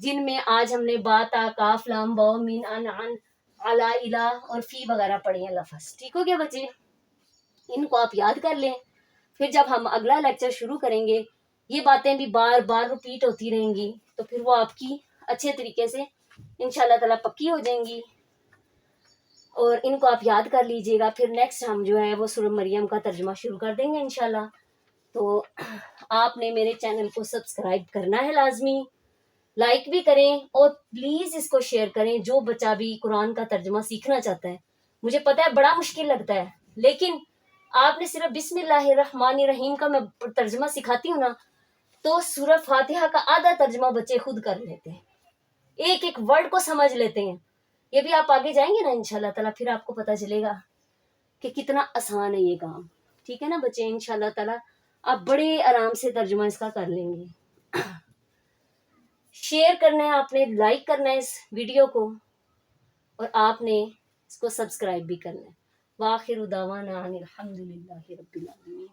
Speaker 1: جن میں آج ہم نے باتا کاف لام واو مین ان عن علا الہ اور فی وغیرہ پڑھے ہیں لفظ. ٹھیک ہو گیا بچے؟ ان کو آپ یاد کر لیں. پھر جب ہم اگلا لیکچر شروع کریں گے یہ باتیں بھی بار بار رپیٹ ہوتی رہیں گی، تو پھر وہ آپ کی اچھے طریقے سے انشاءاللہ تعالیٰ پکی ہو جائیں گی، اور ان کو آپ یاد کر لیجئے گا. پھر نیکسٹ ہم جو ہے وہ سورہ مریم کا ترجمہ شروع کر دیں گے انشاءاللہ. تو آپ نے میرے چینل کو سبسکرائب کرنا ہے لازمی، لائک بھی کریں، اور پلیز اس کو شیئر کریں. جو بچہ بھی قرآن کا ترجمہ سیکھنا چاہتا ہے، مجھے پتہ ہے بڑا مشکل لگتا ہے، لیکن آپ نے صرف بسم اللہ الرحمن الرحیم کا میں ترجمہ سکھاتی ہوں نا، تو سورہ فاتحہ کا آدھا ترجمہ بچے خود کر لیتے ہیں، ایک ایک ورڈ کو سمجھ لیتے ہیں. یہ بھی آپ آگے جائیں گے نا انشاءاللہ تعالیٰ، پھر آپ کو پتہ چلے گا کہ کتنا آسان ہے یہ کام. ٹھیک ہے نا بچے؟ انشاءاللہ تعالیٰ آپ بڑے آرام سے ترجمہ اس کا کر لیں گے. شیئر کرنا ہے آپ نے، لائک کرنا ہے اس ویڈیو کو، اور آپ نے اس کو سبسکرائب بھی کرنا ہے. وآخر دعوانا ان الحمد للہ رب العالمین.